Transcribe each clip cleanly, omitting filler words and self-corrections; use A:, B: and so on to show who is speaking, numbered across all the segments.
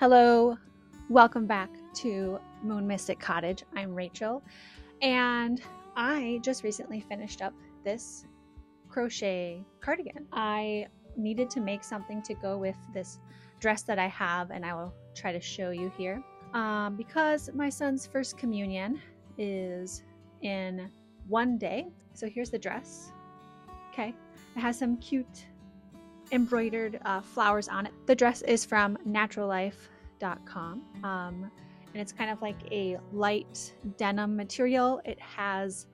A: Hello, welcome back to Moon Mystic Cottage. I'm Rachel, and I just recently finished up this crochet cardigan. I needed to make something to go with this dress that I have, and I will try to show you here. Because my son's first communion is in one day. So here's the dress. Okay, it has some cute embroidered flowers on it. The dress is from naturallife.com, and it's kind of like a light denim material. It has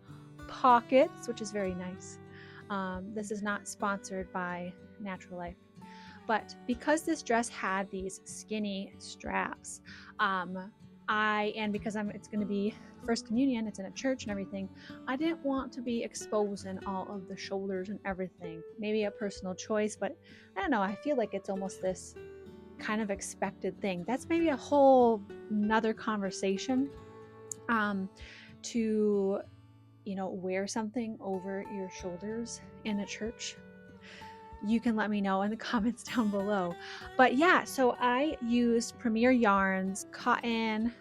A: pockets, which is very nice. This is not sponsored by Natural Life, but because this dress had these skinny straps, because it's going to be first communion, it's in a church and everything, I didn't want to be exposing all of the shoulders and everything. Maybe a personal choice, but I don't know, I feel like it's almost this kind of expected thing. That's maybe a whole nother conversation, to wear something over your shoulders in a church. You can let me know in the comments down below. But yeah, so I used Premier Yarns cotton,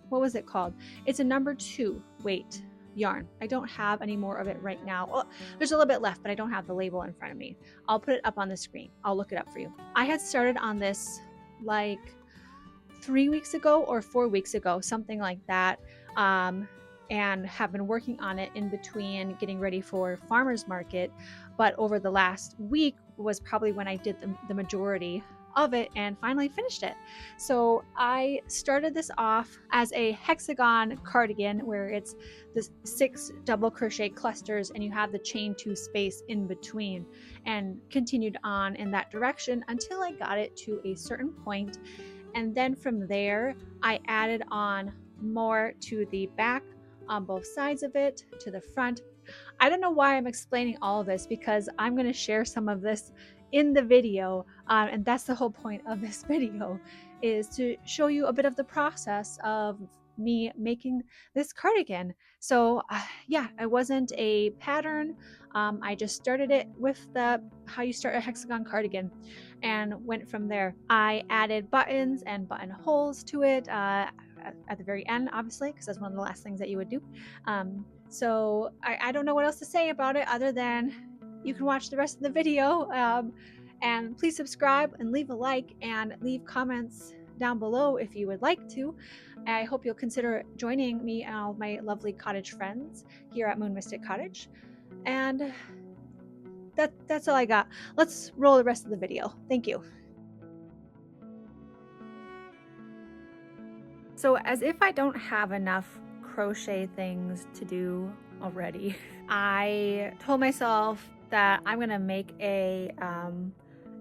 A: what was it called? It's a number 2 weight yarn. I don't have any more of it right now. Well, there's a little bit left, but I don't have the label in front of me. I'll put it up on the screen. I'll look it up for you. I had started on this like 3 weeks ago or 4 weeks ago, something like that. And have been working on it in between getting ready for farmers market. But over the last week was probably when I did the majority of it and finally finished it. So I started this off as a hexagon cardigan where it's the 6 double crochet clusters and you have the chain 2 space in between, and continued on in that direction until I got it to a certain point. And then from there, I added on more to the back on both sides of it, to the front. I don't know why I'm explaining all of this, because I'm going to share some of this in the video, and that's the whole point of this video, is to show you a bit of the process of me making this cardigan. So yeah, it wasn't a pattern. I just started it with how you start a hexagon cardigan and went from there. I added buttons and buttonholes to it at the very end, obviously, because that's one of the last things that you would do. So I don't know what else to say about it other than you can watch the rest of the video, and please subscribe and leave a like and leave comments down below if you would like to. I hope you'll consider joining me and all my lovely cottage friends here at Moon Mystic Cottage. And that's all I got. Let's roll the rest of the video. Thank you. So as if I don't have enough crochet things to do already, I told myself that I'm gonna make a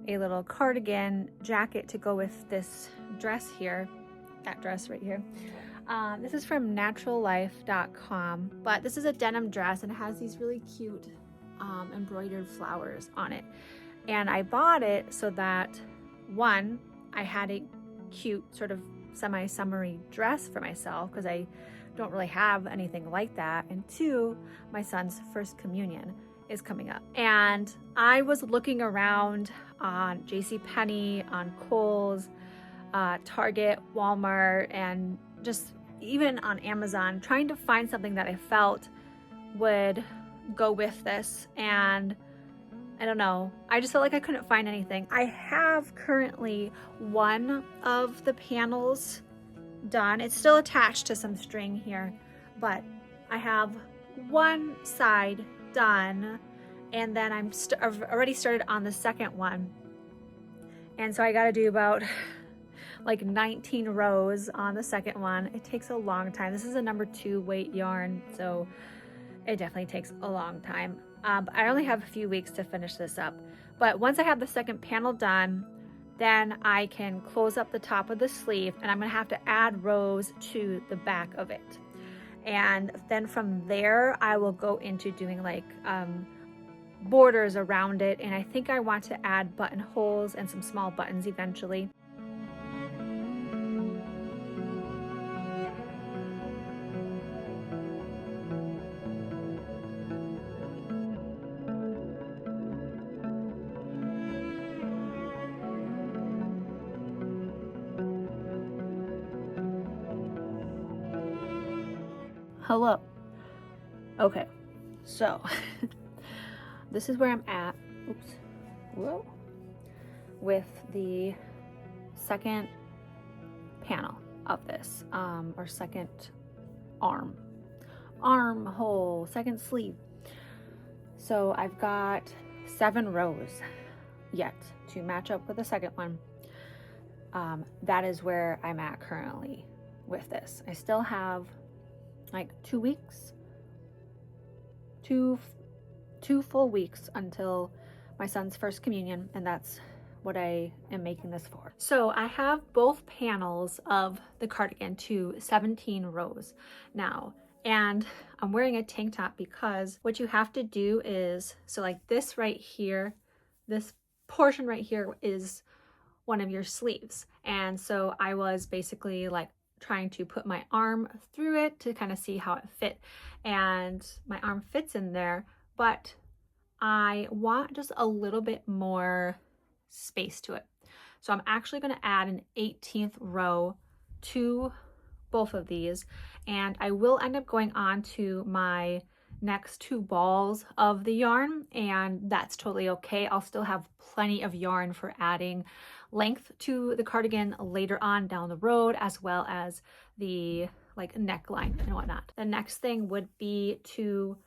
A: little cardigan jacket to go with this dress here, that dress right here. This is from naturallife.com, but this is a denim dress and it has these really cute embroidered flowers on it. And I bought it so that, one, I had a cute sort of semi-summery dress for myself, because I don't really have anything like that, and two, my son's first communion is coming up. And I was looking around on JCPenney, on Kohl's, Target, Walmart, and just even on Amazon, trying to find something that I felt would go with this. And I don't know, I just felt like I couldn't find anything. I have currently one of the panels done. It's still attached to some string here, but I have one side done, and then I've already started on the second one. And so I got to do about like 19 rows on the second one. It takes a long time. This is a number 2 weight yarn, so it definitely takes a long time. I only have a few weeks to finish this up, but once I have the second panel done, then I can close up the top of the sleeve, and I'm gonna have to add rows to the back of it. And then from there, I will go into doing like borders around it, and I think I want to add buttonholes and some small buttons eventually. Hello. Okay, so this is where I'm at. Oops. Whoa. With the second panel of this, or second armhole, second sleeve. So I've got 7 rows yet to match up with the second one. That is where I'm at currently with this. I still have like 2 weeks, two full weeks until my son's first communion, and that's what I am making this for. So I have both panels of the cardigan to 17 rows now, and I'm wearing a tank top because what you have to do is, so like this right here, this portion right here is one of your sleeves. And so I was basically like trying to put my arm through it to kind of see how it fit, and my arm fits in there, but I want just a little bit more space to it. So I'm actually going to add an 18th row to both of these, and I will end up going on to my next 2 balls of the yarn, and that's totally okay. I'll still have plenty of yarn for adding length to the cardigan later on down the road, as well as the like neckline and whatnot. The next thing would be to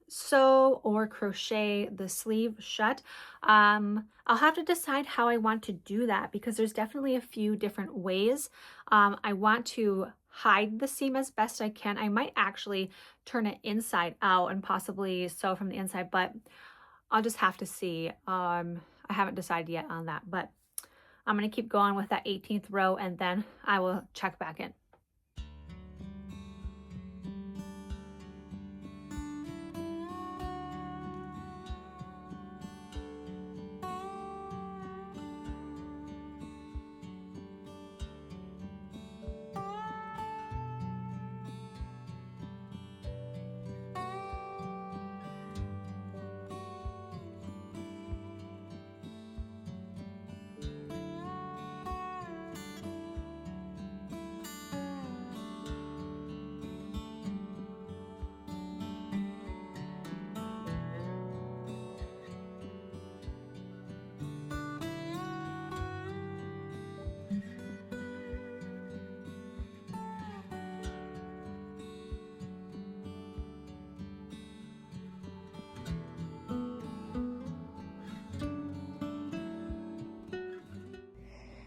A: sew or crochet the sleeve shut. I'll have to decide how I want to do that because there's definitely a few different ways. I want to hide the seam as best I can. I might actually turn it inside out and possibly sew from the inside, but I'll just have to see. I haven't decided yet on that, but I'm going to keep going with that 18th row and then I will check back in.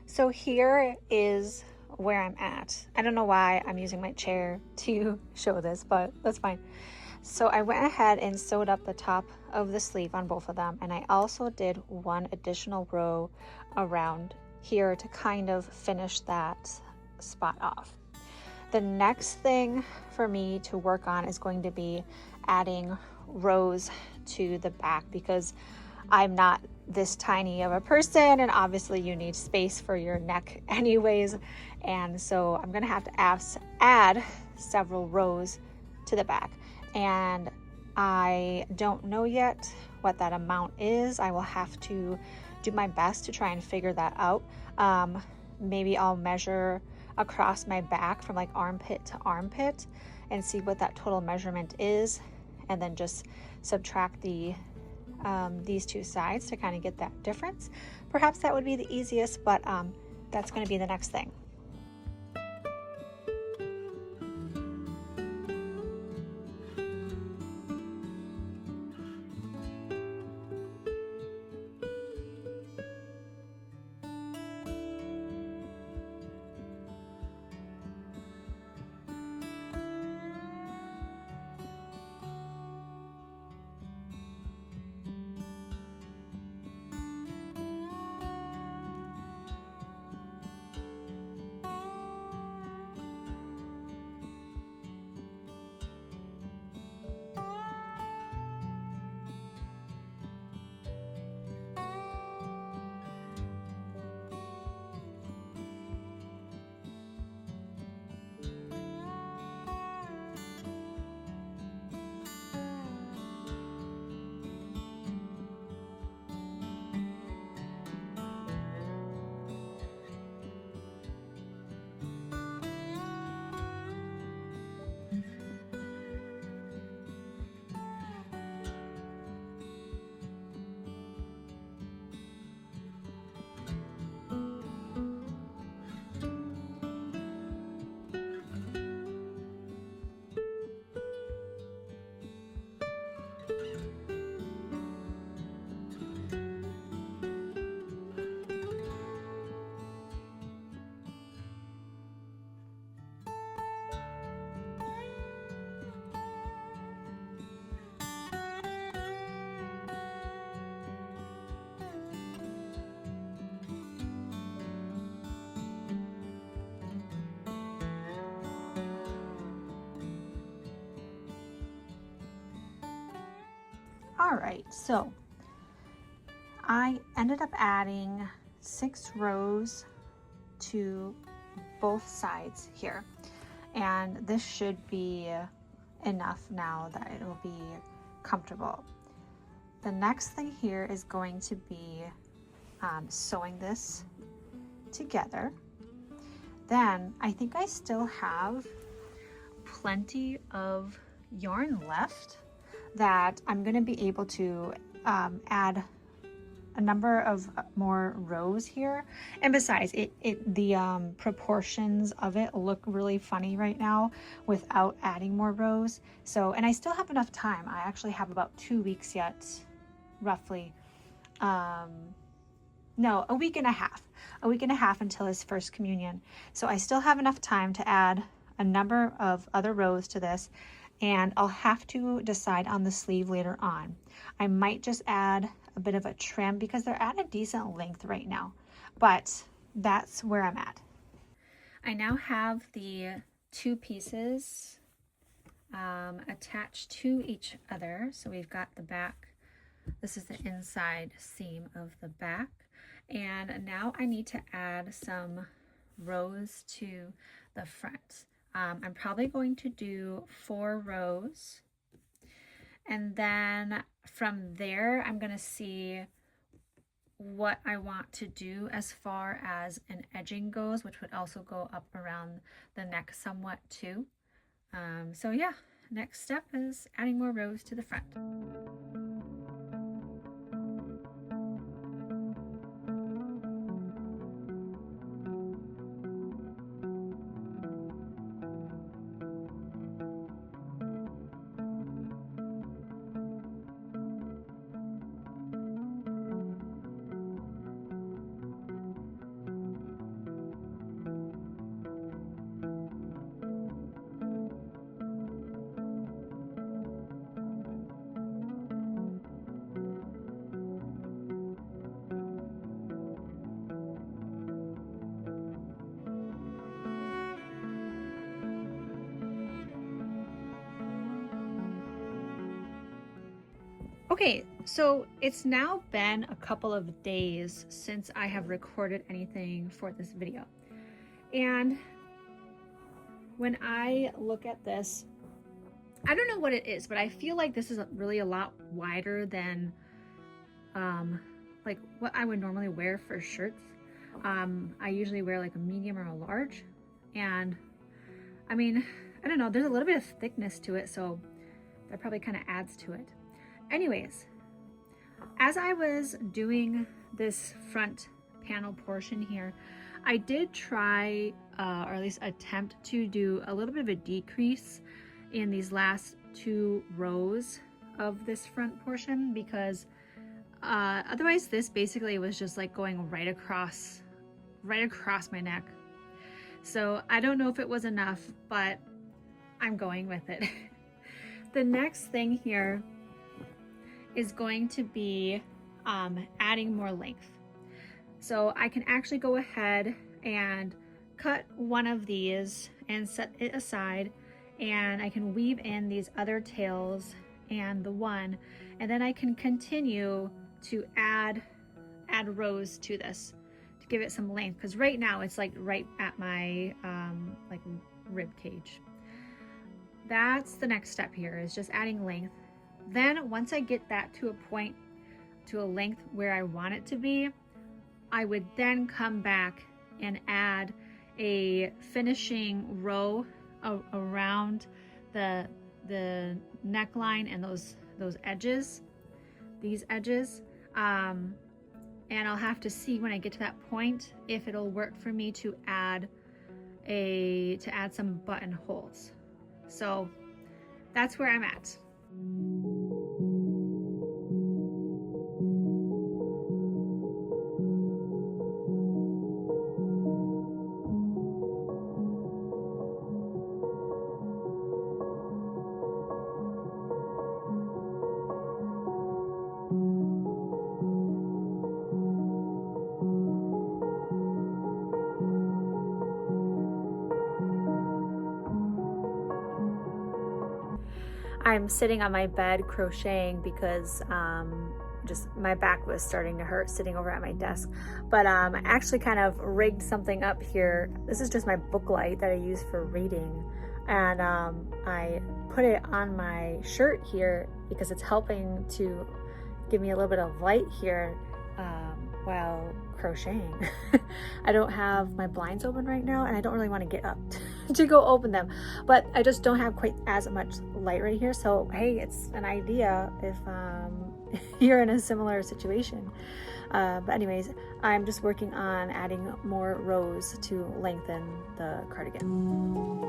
A: So here is where I'm at. I don't know why I'm using my chair to show this, but that's fine. So I went ahead and sewed up the top of the sleeve on both of them, and I also did 1 additional row around here to kind of finish that spot off. The next thing for me to work on is going to be adding rows to the back because I'm not this tiny of a person, and obviously you need space for your neck anyways, and so I'm gonna have to add several rows to the back, and I don't know yet what that amount is. I will have to do my best to try and figure that out. Maybe I'll measure across my back from like armpit to armpit and see what that total measurement is, and then just subtract these 2 sides to kind of get that difference. Perhaps that would be the easiest, but that's going to be the next thing. All right, so I ended up adding 6 rows to both sides here, and this should be enough now that it will be comfortable. The next thing here is going to be sewing this together. Then I think I still have plenty of yarn left that I'm going to be able to add a number of more rows here. And besides, the proportions of it look really funny right now without adding more rows. So, and I still have enough time. I actually have about 2 weeks yet, roughly. No, a week and a half until his first communion. So I still have enough time to add a number of other rows to this, and I'll have to decide on the sleeve later on. I might just add a bit of a trim because they're at a decent length right now, but that's where I'm at. I now have the 2 pieces attached to each other. So we've got the back, this is the inside seam of the back, and now I need to add some rows to the front. I'm probably going to do 4 rows, and then from there I'm going to see what I want to do as far as an edging goes, which would also go up around the neck somewhat too. So yeah, next step is adding more rows to the front. Okay, so it's now been a couple of days since I have recorded anything for this video. And when I look at this, I don't know what it is, but I feel like this is really a lot wider than like what I would normally wear for shirts. I usually wear like a medium or a large. And I mean, I don't know, there's a little bit of thickness to it, so that probably kind of adds to it. Anyways, as I was doing this front panel portion here, I did try, or at least attempt to do a little bit of a decrease in these last 2 rows of this front portion, because otherwise this basically was just like going right across my neck. So I don't know if it was enough, but I'm going with it. The next thing here is going to be adding more length. So I can actually go ahead and cut one of these and set it aside, and I can weave in these other tails and the one, and then I can continue to add rows to this to give it some length, because right now it's like right at my like rib cage. That's the next step here, is just adding length. Then once I get that to a point, to a length where I want it to be, I would then come back and add a finishing row around the neckline and those edges, these edges. And I'll have to see when I get to that point if it'll work for me to add some buttonholes. So that's where I'm at. I'm sitting on my bed crocheting because just my back was starting to hurt sitting over at my desk. But I actually kind of rigged something up here. This is just my book light that I use for reading. And I put it on my shirt here because it's helping to give me a little bit of light here while crocheting. I don't have my blinds open right now, and I don't really want to get up to go open them, but I just don't have quite as much light right here. So hey, it's an idea if you're in a similar situation. But anyways, I'm just working on adding more rows to lengthen the cardigan.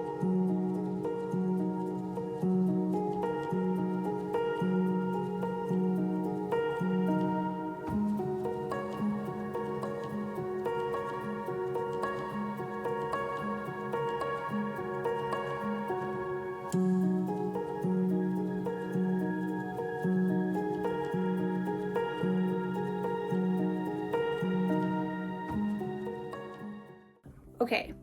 A: Okay,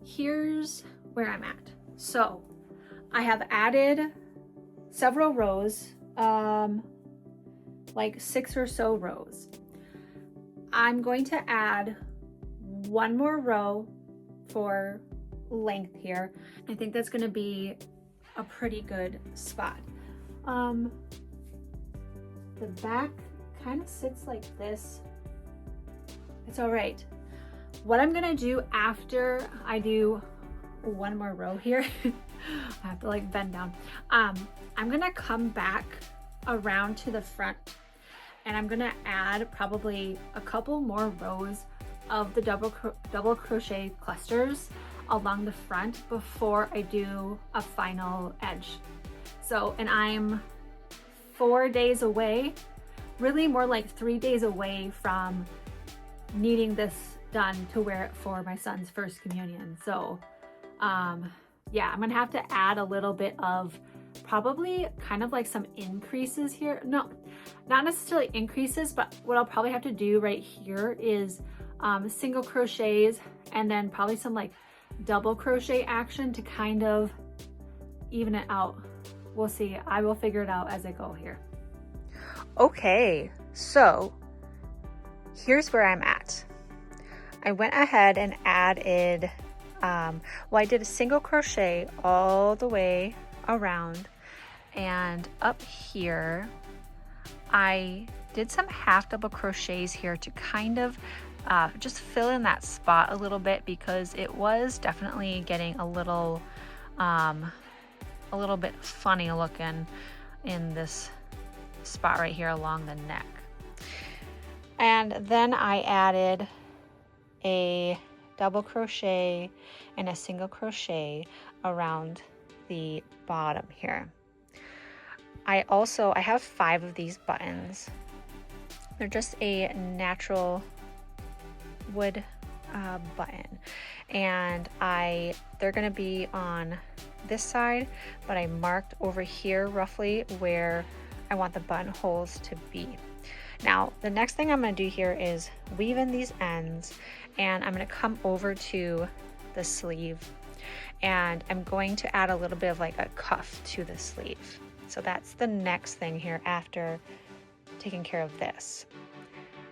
A: here's where I'm at. So I have added several rows, like 6 or so rows. I'm going to add one more row for length here. I think that's gonna be a pretty good spot. The back kind of sits like this. It's all right. What I'm gonna do after I do one more row here, I have to like bend down. I'm gonna come back around to the front and I'm gonna add probably a couple more rows of the double crochet clusters along the front before I do a final edge. So, and I'm 4 days away, really more like 3 days away from needing this done to wear it for my son's first communion. So yeah, I'm gonna have to add a little bit of probably kind of like some increases here. No, not necessarily increases, but what I'll probably have to do right here is single crochets and then probably some like double crochet action to kind of even it out. We'll see. I will figure it out as I go here. Okay, so here's where I'm at. I went ahead and added, well, I did a single crochet all the way around, and up here, I did some half double crochets here to kind of just fill in that spot a little bit because it was definitely getting a little bit funny looking in this spot right here along the neck. And then I added a double crochet and a single crochet around the bottom here. I have 5 of these buttons. They're just a natural wood button, and they're gonna be on this side, but I marked over here roughly where I want the buttonholes to be. Now, the next thing I'm going to do here is weave in these ends, and I'm going to come over to the sleeve, and I'm going to add a little bit of like a cuff to the sleeve. So that's the next thing here after taking care of this.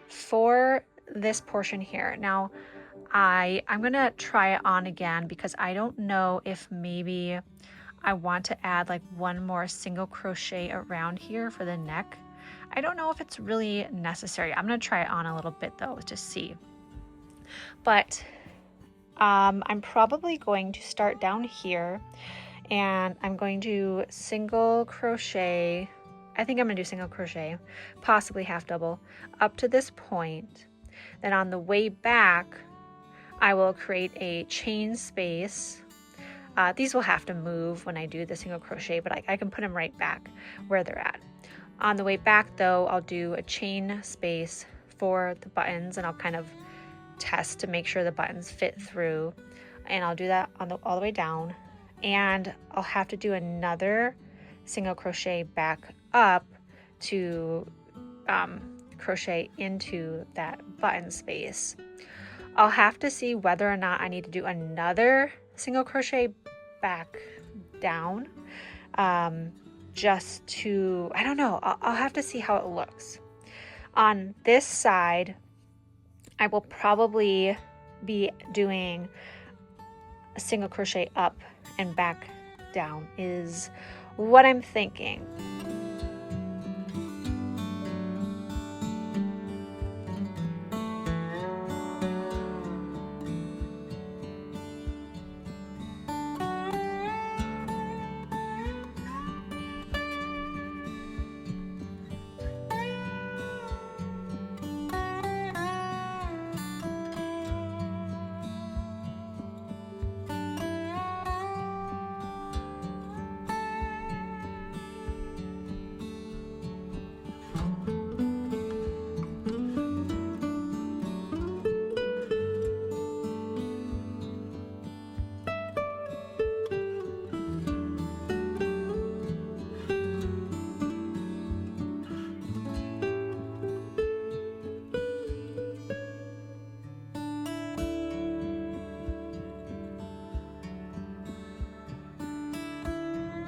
A: For this portion here, now I'm going to try it on again because I don't know if maybe I want to add like one more single crochet around here for the neck. I don't know if it's really necessary. I'm gonna try it on a little bit though to see. But I'm probably going to start down here and I'm going to single crochet. I think I'm gonna do single crochet, possibly half double, up to this point. Then on the way back, I will create a chain space. These will have to move when I do the single crochet, but I can put them right back where they're at. On the way back though, I'll do a chain space for the buttons and I'll kind of test to make sure the buttons fit through. And I'll do that all the way down. And I'll have to do another single crochet back up to crochet into that button space. I'll have to see whether or not I need to do another single crochet back down. just to, I don't know, I'll have to see how it looks. On this side, I will probably be doing a single crochet up and back down is what I'm thinking.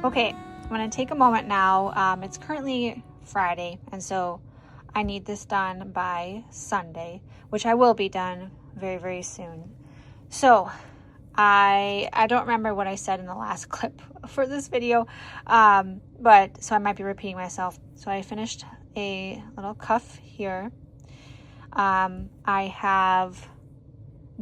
A: Okay, I'm going to take a moment now. It's currently Friday, and so I need this done by Sunday, which I will be done very, very soon. So I don't remember what I said in the last clip for this video, but so I might be repeating myself. So I finished a little cuff here. I have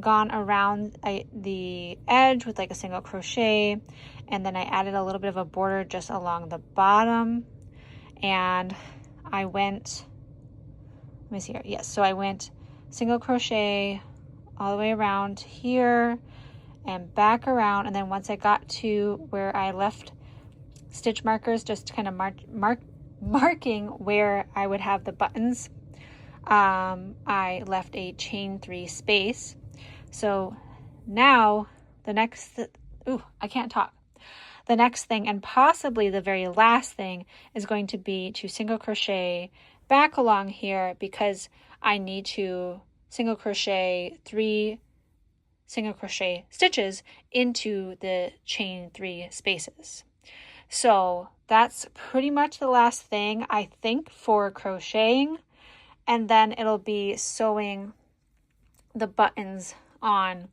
A: gone around the edge with like a single crochet, and then I added a little bit of a border just along the bottom, and I went, let me see here, yes, so I went single crochet all the way around here and back around, and then once I got to where I left stitch markers, just kind of marking where I would have the buttons, I left a chain 3 space. So now the next, I can't talk. The next thing, and possibly the very last thing, is going to be to single crochet back along here, because I need to single crochet 3 single crochet stitches into the chain 3 spaces. So that's pretty much the last thing I think for crocheting, and then it'll be sewing the buttons on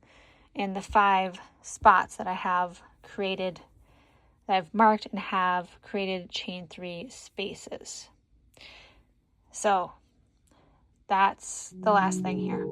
A: in the 5 spots that I have created, that I've marked and have created chain 3 spaces. So that's the last thing here.